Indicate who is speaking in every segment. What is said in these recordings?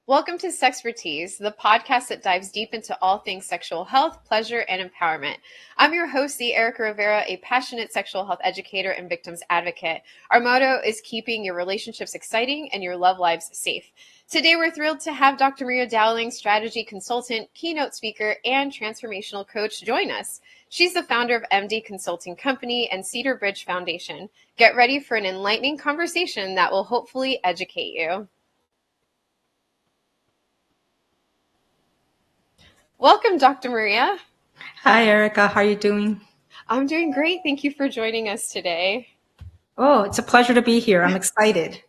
Speaker 1: Welcome to Sexpertease, the podcast that dives deep into all things sexual health, pleasure, and empowerment. I'm your host, the Erica Rivera, a passionate sexual health educator and victims advocate. Our motto is keeping your relationships exciting and your love lives safe. Today, we're thrilled to have Dr. Maria Dowling, strategy consultant, keynote speaker, and transformational coach, join us. She's the founder of MD Consulting Company and Cedar Bridge Foundation. Get ready for an enlightening conversation that will hopefully educate you. Welcome, Dr. Maria.
Speaker 2: Hi, Erica. How are you doing?
Speaker 1: I'm doing great. Thank you for joining us today.
Speaker 2: Oh, it's a pleasure to be here. I'm excited.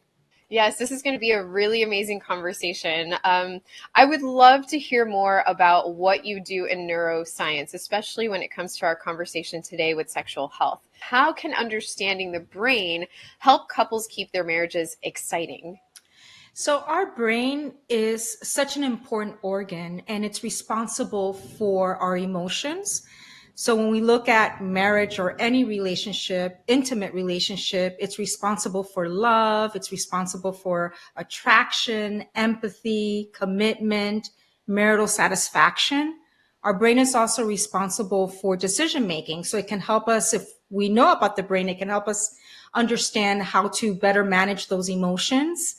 Speaker 1: Yes, this is going to be a really amazing conversation. I would love to hear more about what you do in neuroscience, especially when it comes to our conversation today with sexual health. How can understanding the brain help couples keep their marriages exciting?
Speaker 2: So our brain is such an important organ, and it's responsible for our emotions. So when we look at marriage or any relationship, intimate relationship, it's responsible for love, it's responsible for attraction, empathy, commitment, marital satisfaction. Our brain is also responsible for decision making. So it can help us, if we know about the brain, it can help us understand how to better manage those emotions.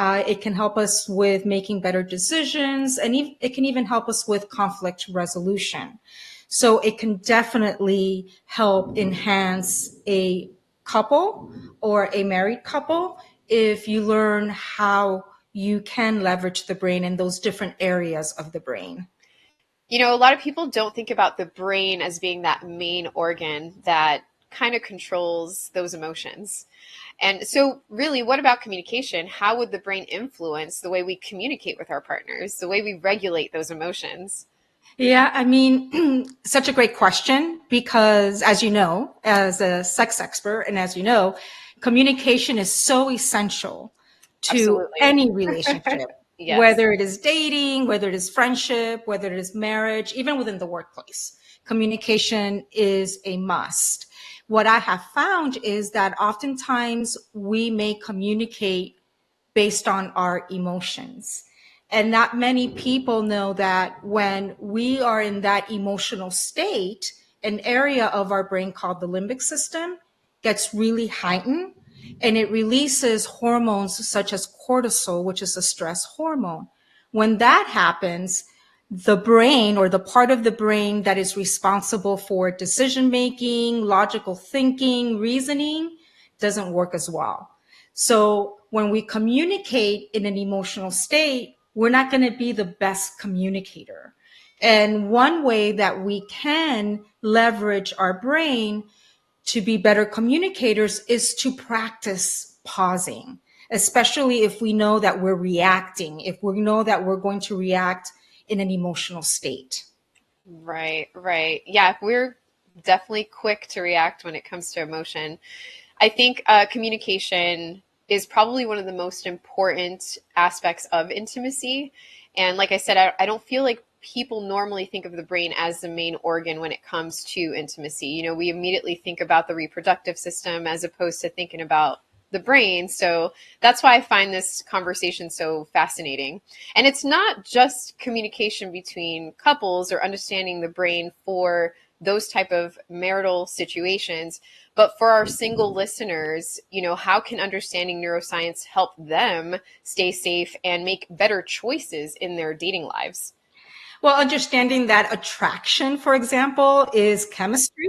Speaker 2: It can help us with making better decisions, and it can even help us with conflict resolution. So it can definitely help enhance a couple or a married couple if you learn how you can leverage the brain in those different areas of the brain.
Speaker 1: You know, a lot of people don't think about the brain as being that main organ that kind of controls those emotions. And so, really, what about communication? How would the brain influence the way we communicate with our partners, the way we regulate those emotions?
Speaker 2: Yeah, I mean, such a great question because, as you know, as a sex expert, and as you know, communication is so essential to
Speaker 1: Absolutely.
Speaker 2: any relationship,
Speaker 1: Yes.
Speaker 2: whether it is dating, whether it is friendship, whether it is marriage, even within the workplace. Communication is a must. What I have found is that oftentimes we may communicate based on our emotions. And not many people know that when we are in that emotional state, an area of our brain called the limbic system gets really heightened, and it releases hormones such as cortisol, which is a stress hormone. When that happens, the brain, or the part of the brain that is responsible for decision making, logical thinking, reasoning, doesn't work as well. So when we communicate in an emotional state, we're not going to be the best communicator. And one way that we can leverage our brain to be better communicators is to practice pausing, especially if we know that we're reacting, if we know that we're going to react in an emotional state.
Speaker 1: Right, right. Yeah, we're definitely quick to react when it comes to emotion. I think communication is probably one of the most important aspects of intimacy. And like I said, I don't feel like people normally think of the brain as the main organ when it comes to intimacy. You know, we immediately think about the reproductive system as opposed to thinking about the brain. So that's why I find this conversation so fascinating. And it's not just communication between couples or understanding the brain for those type of marital situations, but for our single listeners, you know, how can understanding neuroscience help them stay safe and make better choices in their dating lives?
Speaker 2: Well, understanding that attraction, for example, is chemistry,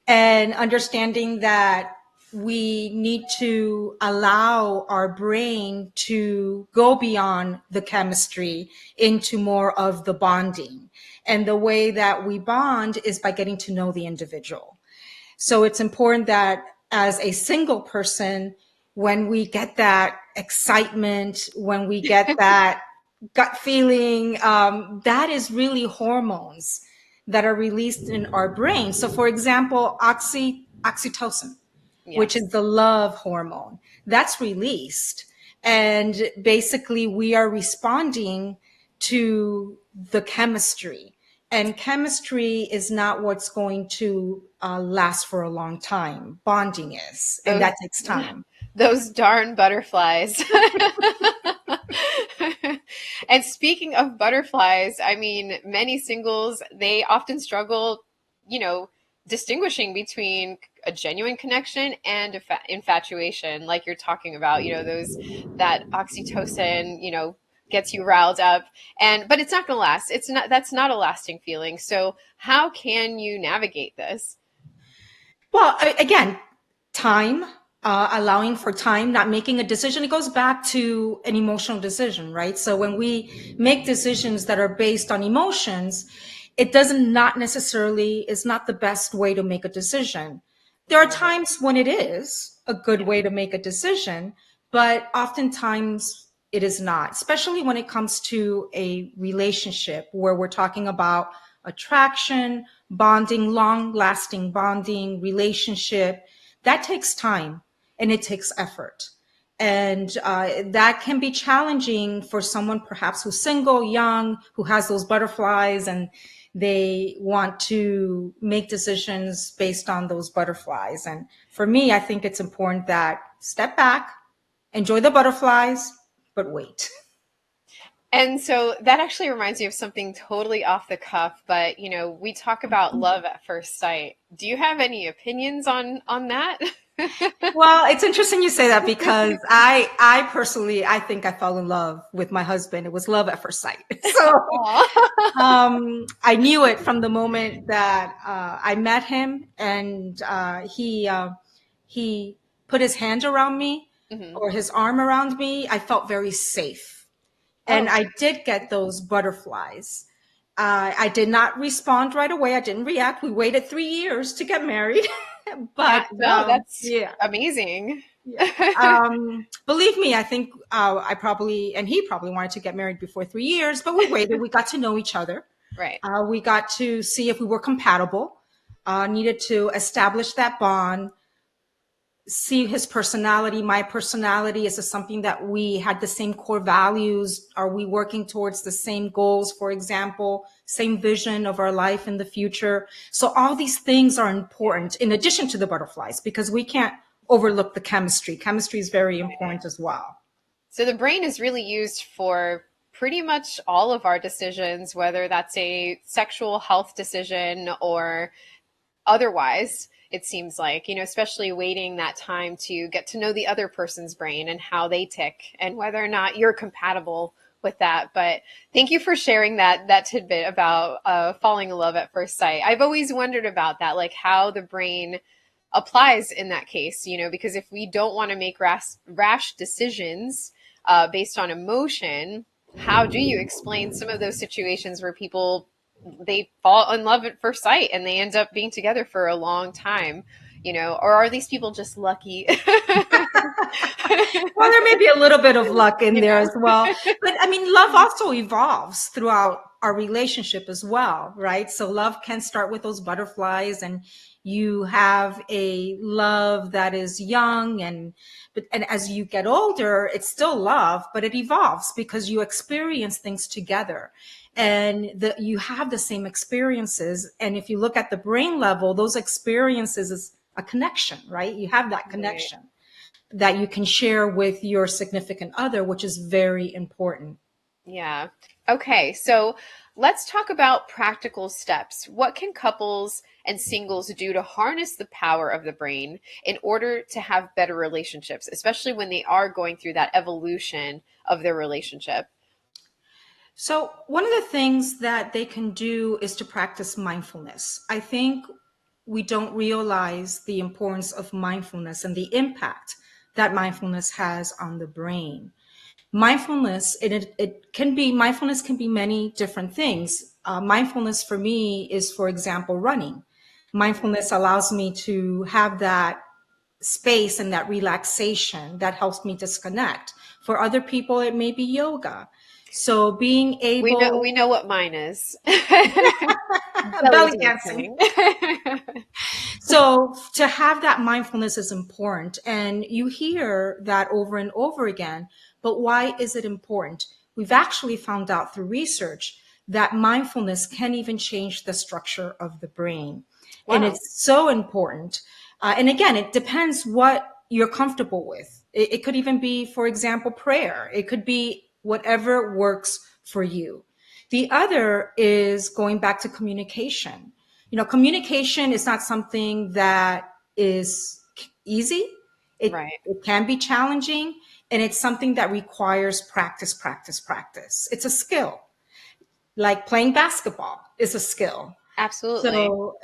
Speaker 2: and understanding that we need to allow our brain to go beyond the chemistry into more of the bonding. And the way that we bond is by getting to know the individual. So it's important that as a single person, when we get that excitement, when we get that gut feeling, that is really hormones that are released in our brain. So for example, oxytocin, which
Speaker 1: Yes.
Speaker 2: is the love hormone, that's released. And basically we are responding to the chemistry. And chemistry is not what's going to last for a long time. Bonding is, and
Speaker 1: Those
Speaker 2: that takes time.
Speaker 1: those darn butterflies. And speaking of butterflies, I mean, many singles, they often struggle, you know, distinguishing between a genuine connection and infatuation, like you're talking about, those that oxytocin, gets you riled up. And but it's not going to last. It's not That's not a lasting feeling. So, how can you navigate this?
Speaker 2: Well, again, time, allowing for time, not making a decision. It goes back to an emotional decision, right? So when we make decisions that are based on emotions, it doesn't not necessarily is not the best way to make a decision. There are
Speaker 1: Right.
Speaker 2: times when it is a good way to make a decision, but oftentimes it is not, especially when it comes to a relationship where we're talking about attraction, bonding, long lasting bonding, relationship. That takes time and it takes effort. And that can be challenging for someone perhaps who's single, young, who has those butterflies and they want to make decisions based on those butterflies. And for me, I think it's important that step back, enjoy the butterflies, but wait.
Speaker 1: And so that actually reminds me of something totally off the cuff, but we talk about love at first sight. Do you have any opinions on that?
Speaker 2: Well, it's interesting you say that because I personally, I think I fell in love with my husband. It was love at first sight. So,
Speaker 1: Aw.
Speaker 2: I knew it from the moment that I met him, and he put his hand around me
Speaker 1: Mhm.
Speaker 2: or his arm around me. I felt very safe, and
Speaker 1: Oh,
Speaker 2: I did get those butterflies. I did not respond right away. I didn't react. We waited 3 years to get married,
Speaker 1: yeah,
Speaker 2: but
Speaker 1: no, that's
Speaker 2: yeah.
Speaker 1: amazing.
Speaker 2: Yeah. Believe me, I think I probably, and he probably wanted to get married before 3 years, but we waited. We got to know each other.
Speaker 1: Right.
Speaker 2: We got to see if we were compatible, needed to establish that bond, see his personality, my personality. Is this something that we had the same core values? Are we working towards the same goals, for example, same vision of our life in the future? So all these things are important in addition to the butterflies because we can't overlook the chemistry. Chemistry is very important as well.
Speaker 1: So the brain is really used for pretty much all of our decisions, whether that's a sexual health decision or otherwise, it seems like, especially waiting that time to get to know the other person's brain and how they tick and whether or not you're compatible with that. But thank you for sharing that tidbit about falling in love at first sight. I've always wondered about that, like how the brain applies in that case, because if we don't want to make rash decisions based on emotion, how do you explain some of those situations where people they fall in love at first sight and they end up being together for a long time, or are these people just lucky?
Speaker 2: Well, there may be a little bit of luck in
Speaker 1: you
Speaker 2: there
Speaker 1: know
Speaker 2: as well. But I mean, love also evolves throughout our relationship as well, right? So love can start with those butterflies and you have a love that is young and as you get older, it's still love, but it evolves because you experience things together and you have the same experiences. And if you look at the brain level, those experiences is a connection, right? You have that
Speaker 1: Right.
Speaker 2: connection that you can share with your significant other, which is very important.
Speaker 1: Yeah. Okay, so let's talk about practical steps. What can couples and singles do to harness the power of the brain in order to have better relationships, especially when they are going through that evolution of their relationship?
Speaker 2: So, one of the things that they can do is to practice mindfulness. I think we don't realize the importance of mindfulness and the impact that mindfulness has on the brain. Mindfulness, it can be, mindfulness can be many different things. Mindfulness for me is, for example, running. Mindfulness allows me to have that space and that relaxation that helps me disconnect. For other people, it may be yoga. So being
Speaker 1: We know we
Speaker 2: able,
Speaker 1: know what mine is. Belly
Speaker 2: belly dancing.
Speaker 1: dancing.
Speaker 2: So to have that mindfulness is important. And you hear that over and over again. But why is it important? We've actually found out through research that mindfulness can even change the structure of the brain. And
Speaker 1: Wow.
Speaker 2: it's so important. And again, it depends what you're comfortable with. It could even be, for example, prayer. It could be whatever works for you. The other is going back to communication. Communication is not something that is easy.
Speaker 1: Right.
Speaker 2: It can be challenging, and it's something that requires practice, practice, practice. It's a skill. Like playing basketball is a skill.
Speaker 1: Absolutely.
Speaker 2: So,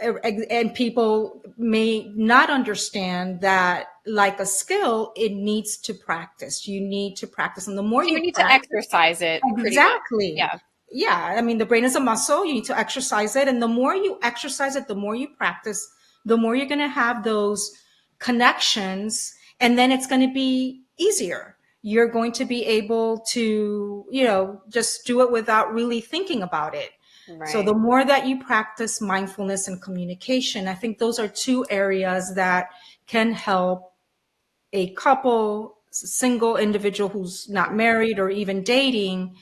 Speaker 2: and people may not understand that, like a skill, it needs to practice. You need to practice. And the more
Speaker 1: So you
Speaker 2: you
Speaker 1: need to
Speaker 2: practice,
Speaker 1: exercise it pretty much.
Speaker 2: exactly.
Speaker 1: Yeah.
Speaker 2: Yeah. I mean, the brain is a muscle. You need to exercise it. And the more you exercise it, the more you practice, the more you're going to have those connections. And then it's going to be easier. You're going to be able to, just do it without really thinking about it. So the
Speaker 1: Right.
Speaker 2: more that you practice mindfulness and communication, I think those are two areas that can help a couple, single individual who's not married or even dating,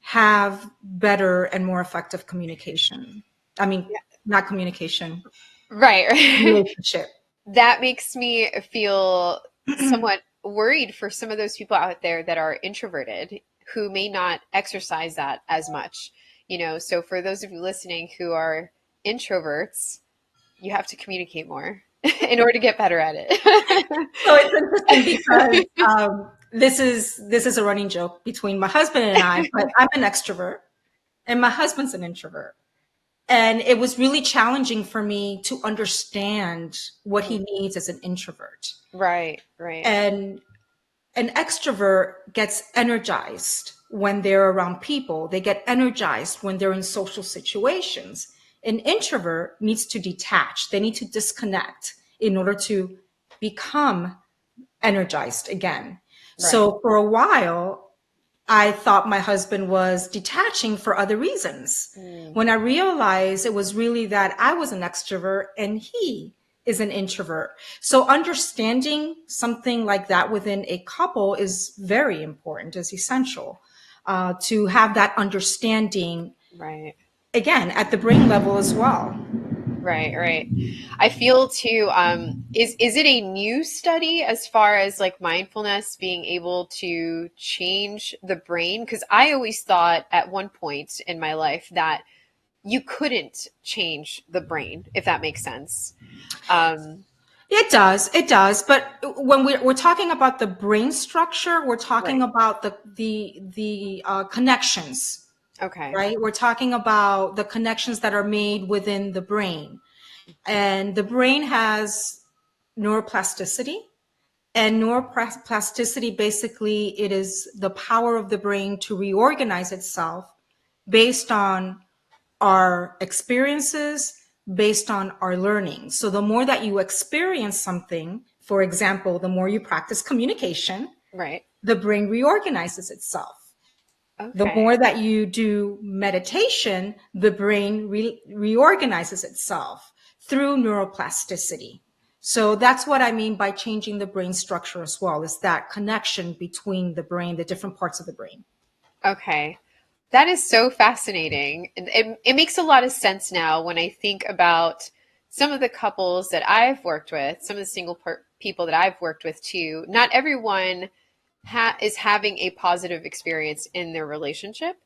Speaker 2: have better and more effective communication. I mean,
Speaker 1: Yeah.
Speaker 2: not communication,
Speaker 1: Right. Right.
Speaker 2: relationship.
Speaker 1: That makes me feel somewhat worried for some of those people out there that are introverted who may not exercise that as much. So for those of you listening who are introverts, you have to communicate more in order to get better at
Speaker 2: So it's interesting because
Speaker 1: it.
Speaker 2: this is a running joke between my husband and I, but I'm an extrovert and my husband's an introvert. And it was really challenging for me to understand what he needs as an introvert.
Speaker 1: Right, right,
Speaker 2: And an extrovert gets energized when they're around people. They get energized when they're in social situations. An introvert needs to detach. They need to disconnect in order to become energized again.
Speaker 1: right.
Speaker 2: So for a while, I thought my husband was detaching for other reasons.
Speaker 1: Mm,
Speaker 2: When I realized it was really that I was an extrovert and he is an introvert. So understanding something like that within a couple is very important, is essential, to have that understanding,
Speaker 1: right,
Speaker 2: again, at the brain level as well.
Speaker 1: right, right. I feel too, is it a new study as far as like mindfulness being able to change the brain? Because I always thought at one point in my life that you couldn't change the brain, if that makes sense. Um,
Speaker 2: It does. It does. But when we're talking about the brain structure, we're talking
Speaker 1: right.
Speaker 2: about the connections,
Speaker 1: Okay.
Speaker 2: right? We're talking about the connections that are made within the brain. And the brain has neuroplasticity. And neuroplasticity, basically, it is the power of the brain to reorganize itself based on our experiences, based on our learning. So the more that you experience something, for example, the more you practice communication,
Speaker 1: Right.
Speaker 2: the brain reorganizes itself. The
Speaker 1: Okay.
Speaker 2: more that you do meditation, the brain reorganizes itself through neuroplasticity. So that's what I mean by changing the brain structure as well, is that connection between the brain, the different parts of the brain.
Speaker 1: Okay. That is so fascinating. And it makes a lot of sense now when I think about some of the couples that I've worked with, some of the people that I've worked with too. Not everyone is having a positive experience in their relationship.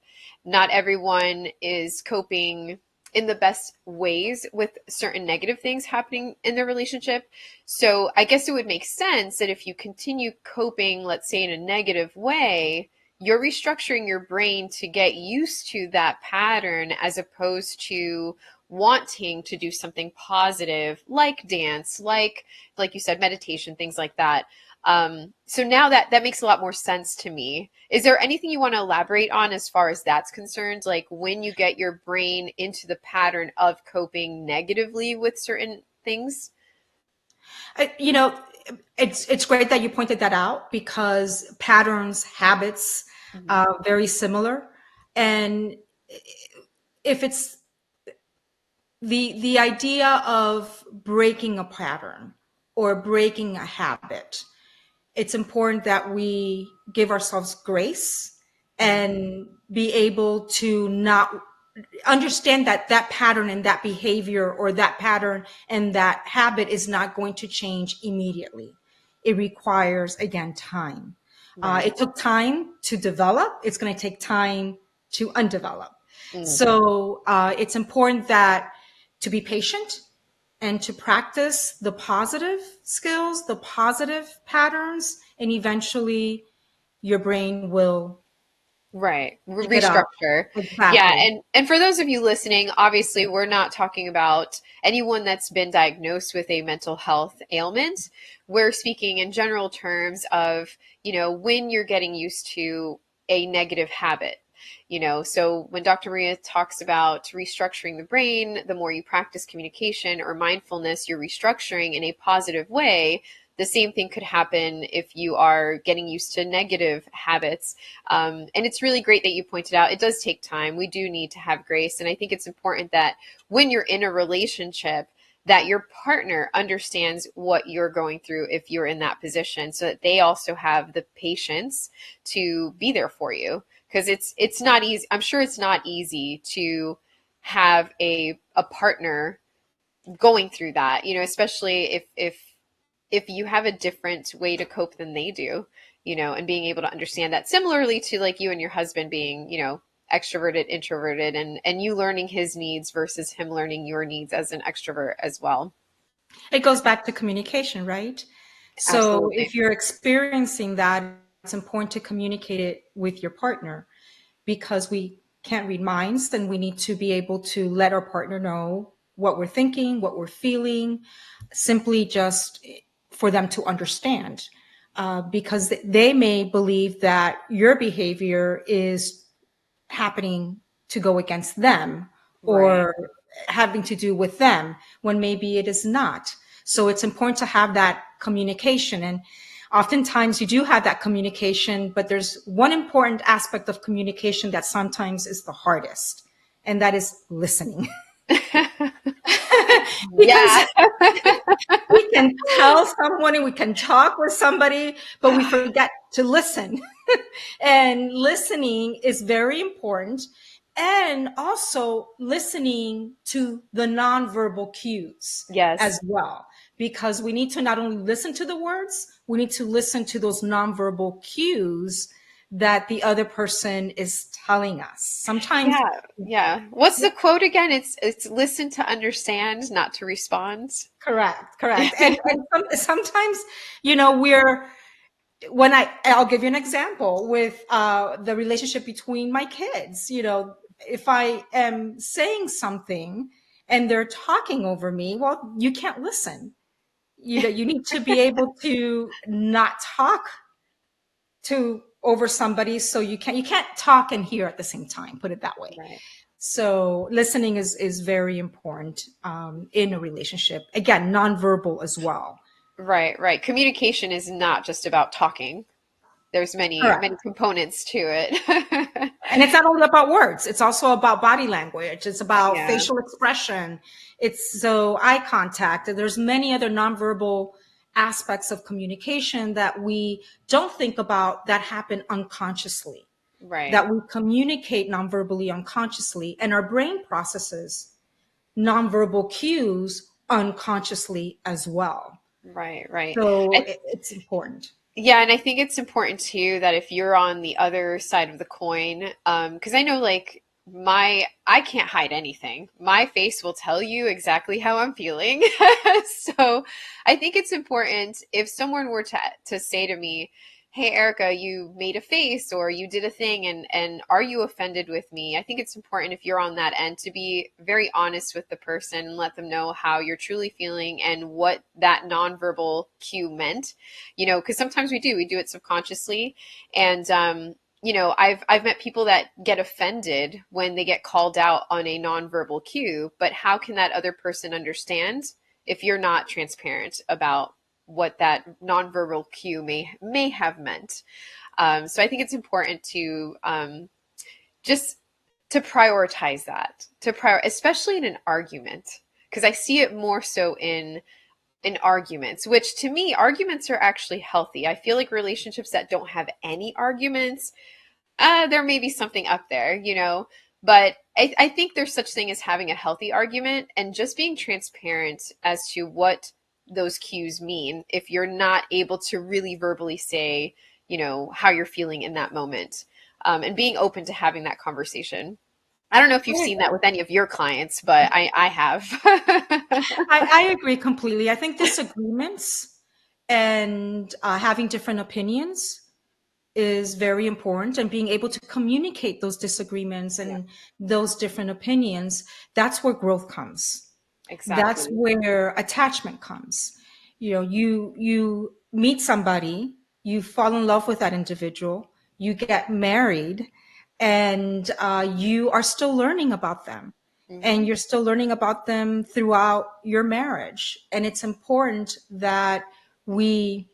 Speaker 1: Not everyone is coping in the best ways with certain negative things happening in their relationship. So I guess it would make sense that if you continue coping, let's say in a negative way, you're restructuring your brain to get used to that pattern as opposed to wanting to do something positive like dance, like you said, meditation, things like that. So now that makes a lot more sense to me. Is there anything you want to elaborate on as far as that's concerned? Like when you get your brain into the pattern of coping negatively with certain things?
Speaker 2: I- you know, it's great that you pointed that out because patterns, habits,
Speaker 1: Mhm.
Speaker 2: very similar. And if it's the idea of breaking a pattern or breaking a habit, it's important that we give ourselves grace
Speaker 1: Mhm.
Speaker 2: and be able to not understand that that pattern and that behavior or that pattern and that habit is not going to change immediately. It requires, again, time.
Speaker 1: Right.
Speaker 2: It took time to develop. It's going to take time to undevelop.
Speaker 1: Mm.
Speaker 2: So it's important that to be patient and to practice the positive skills, the positive patterns, and eventually your brain will
Speaker 1: Right.
Speaker 2: pick it up.
Speaker 1: Restructure. Yeah,
Speaker 2: Exactly.
Speaker 1: and for those of you listening, obviously we're not talking about anyone that's been diagnosed with a mental health ailment. We're speaking in general terms of, when you're getting used to a negative habit. So when Dr. Maria talks about restructuring the brain, the more you practice communication or mindfulness, you're restructuring in a positive way. The same thing could happen if you are getting used to negative habits. And it's really great that you pointed out it does take time. We do need to have grace. And I think it's important that when you're in a relationship, that your partner understands what you're going through if you're in that position, so that they also have the patience to be there for you. Because it's not easy. I'm sure it's not easy to have a partner going through that, especially if you have a different way to cope than they do, and being able to understand that, similarly to like you and your husband being, extroverted, introverted, and you learning his needs versus him learning your needs as an extrovert as well.
Speaker 2: It goes back to communication, right? So
Speaker 1: Absolutely.
Speaker 2: if you're experiencing that, it's important to communicate it with your partner, because we can't read minds, and we need to be able to let our partner know what we're thinking, what we're feeling, simply just for them to understand. Because they may believe that your behavior is happening to go against them
Speaker 1: Right.
Speaker 2: or having to do with them, when maybe it is not. So it's important to have that communication. And oftentimes you do have that communication, but there's one important aspect of communication that sometimes is the hardest, and that is listening. Because
Speaker 1: Yeah.
Speaker 2: we can tell someone and we can talk with somebody, but we forget to listen. And listening is very important. And also listening to the nonverbal cues
Speaker 1: Yes.
Speaker 2: as well, because we need to not only listen to the words, we need to listen to those nonverbal cues that the other person is telling us. Sometimes,
Speaker 1: Yeah. Yeah. What's the quote again? It's listen to understand, not to respond.
Speaker 2: correct, correct. And sometimes, we're when I'll give you an example with the relationship between my kids. If I am saying something and they're talking over me, well, you can't listen. You need to be able to not talk to over somebody, so you can't talk and hear at the same time, put it that way.
Speaker 1: Right.
Speaker 2: So listening is very important in a relationship, again, nonverbal as well.
Speaker 1: Right, right. Communication is not just about talking. There's many,
Speaker 2: Correct.
Speaker 1: many components to it.
Speaker 2: And it's not only about words, it's also about body language, it's about
Speaker 1: Yeah,
Speaker 2: facial expression, it's so eye contact, and there's many other nonverbal aspects of communication that we don't think about, that happen unconsciously,
Speaker 1: right,
Speaker 2: that we communicate nonverbally unconsciously, and our brain processes nonverbal cues unconsciously as well.
Speaker 1: right, right.
Speaker 2: So
Speaker 1: I,
Speaker 2: it's important.
Speaker 1: yeah, and I think it's important too that if you're on the other side of the coin, because I know like I can't hide anything. My face will tell you exactly how I'm feeling. So I think it's important if someone were to say to me, "Hey, Erica, you made a face or you did a thing, and are you offended with me?" I think it's important if you're on that end to be very honest with the person and let them know how you're truly feeling and what that nonverbal cue meant, because sometimes we do it subconsciously. And I've met people that get offended when they get called out on a nonverbal cue, but how can that other person understand if you're not transparent about what that nonverbal cue may have meant? So I think it's important to just to prioritize that, especially in an argument, because I see it more so in arguments, which to me, arguments are actually healthy. I feel like relationships that don't have any arguments, there may be something up there, but I think there's such thing as having a healthy argument and just being transparent as to what those cues mean if you're not able to really verbally say, how you're feeling in that moment. and being open to having that conversation. I don't know if you've seen that with any of your clients, but I have.
Speaker 2: I agree completely. I think disagreements and having different opinions is very important, and being able to communicate those disagreements
Speaker 1: Yeah,
Speaker 2: and those different opinions, that's where growth comes. That's
Speaker 1: exactly.
Speaker 2: where attachment comes. You know, you meet somebody, you fall in love with that individual, you get married, and you are still learning about them.
Speaker 1: Hmm.
Speaker 2: And you're still learning about them throughout your marriage. And it's important that we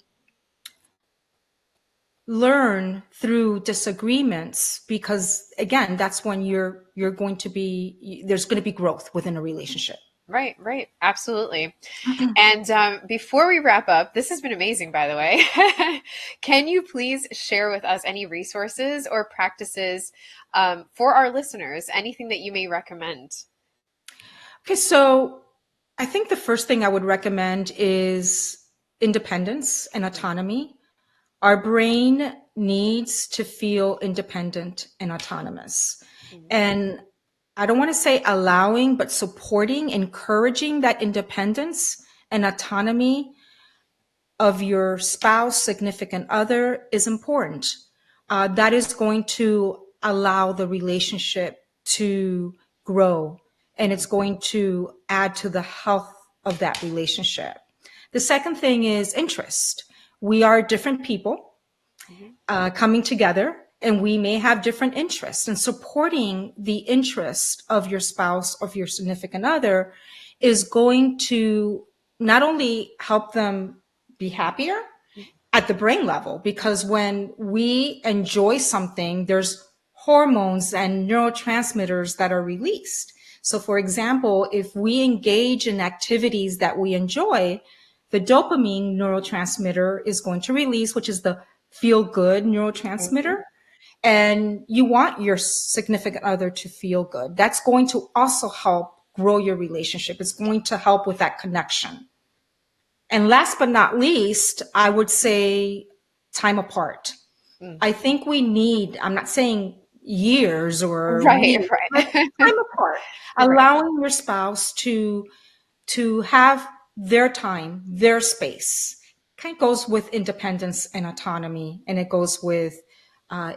Speaker 2: learn through disagreements, because again, that's when you're going to be, there's going to be growth within a relationship.
Speaker 1: Right, right. Absolutely. And before we wrap up, this has been amazing, by the way. Can you please share with us any resources or practices for our listeners? Anything that you may recommend?
Speaker 2: Okay, so I think the first thing I would recommend is independence and autonomy. Our brain needs to feel independent and autonomous.
Speaker 1: Mhm.
Speaker 2: And I don't want to say allowing, but supporting, encouraging that independence and autonomy of your spouse, significant other is important. That is going to allow the relationship to grow, and it's going to add to the health of that relationship. The second thing is interest. We are different people
Speaker 1: Mhm.
Speaker 2: coming together, and we may have different interests, and supporting the interest of your spouse, of your significant other, is going to not only help them be happier at the brain level, because when we enjoy something, there's hormones and neurotransmitters that are released. So for example, if we engage in activities that we enjoy, the dopamine neurotransmitter is going to release, which is the feel good
Speaker 1: Mhm.
Speaker 2: neurotransmitter. And you want your significant other to feel good. That's going to also help grow your relationship. It's going to help with that connection. And last but not least, I would say time apart.
Speaker 1: Mm.
Speaker 2: I think we need, I'm not saying years or
Speaker 1: Right,
Speaker 2: weeks, but
Speaker 1: right.
Speaker 2: time apart,
Speaker 1: Right.
Speaker 2: allowing your spouse to have their time, their space. Kind of goes with independence and autonomy, and it goes with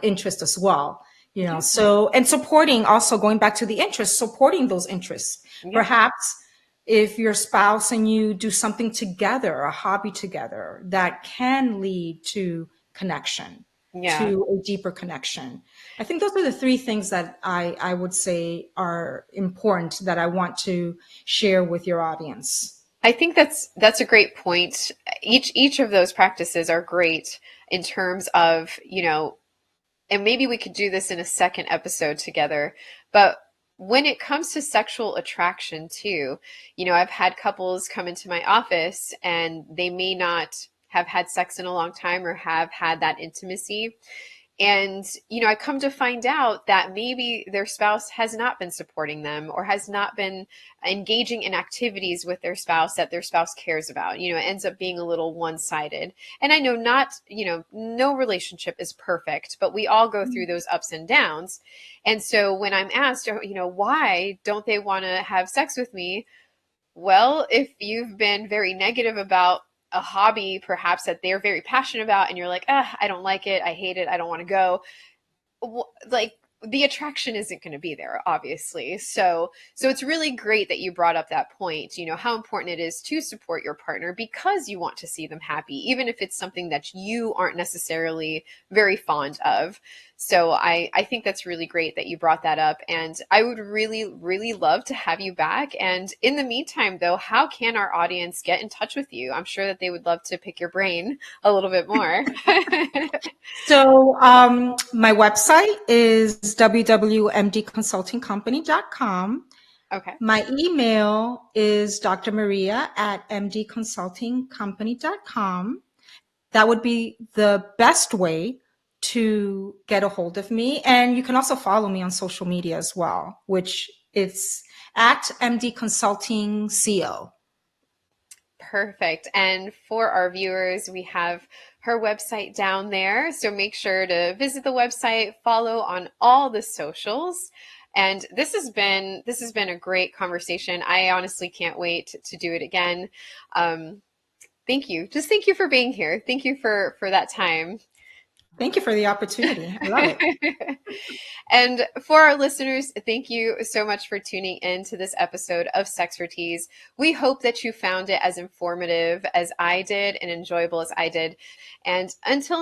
Speaker 2: interest as well. You know,
Speaker 1: Yeah,
Speaker 2: so, and supporting, also going back to the interests, supporting those interests.
Speaker 1: yeah,
Speaker 2: Perhaps if your spouse and you do something together, a hobby together, that can lead to connection,
Speaker 1: yeah.
Speaker 2: to a deeper connection. I think those are the three things that I would say are important that I want to share with your audience.
Speaker 1: I think that's a great point. Each of those practices are great in terms of, and maybe we could do this in a second episode together, but when it comes to sexual attraction too, I've had couples come into my office and they may not have had sex in a long time or have had that intimacy. And, I come to find out that maybe their spouse has not been supporting them or has not been engaging in activities with their spouse that their spouse cares about. It ends up being a little one sided. And I know no relationship is perfect, but we all go through those ups and downs. And so when I'm asked, why don't they want to have sex with me? Well, if you've been very negative about a hobby, perhaps that they're very passionate about, and you're like, I don't like it, I hate it, I don't want to go, like the attraction isn't going to be there, obviously. So it's really great that you brought up that point, how important it is to support your partner because you want to see them happy, even if it's something that you aren't necessarily very fond of. So I think that's really great that you brought that up, and I would really really love to have you back. And in the meantime though, how can our audience get in touch with you? I'm sure that they would love to pick your brain a little bit more.
Speaker 2: So my website is www.mdconsultingcompany.com.
Speaker 1: Okay.
Speaker 2: My email is drmaria@mdconsultingcompany.com. That would be the best way to get a hold of me. And you can also follow me on social media as well, which it's at MD Consulting CO.
Speaker 1: Perfect. And for our viewers, we have her website down there. So make sure to visit the website, follow on all the socials. And this has been a great conversation. I honestly can't wait to do it again. Um, thank you. Just thank you for being here. Thank you for that time.
Speaker 2: Thank you for the opportunity. I love it.
Speaker 1: And for our listeners, thank you so much for tuning in to this episode of Sexpertease. We hope that you found it as informative as I did and enjoyable as I did. And until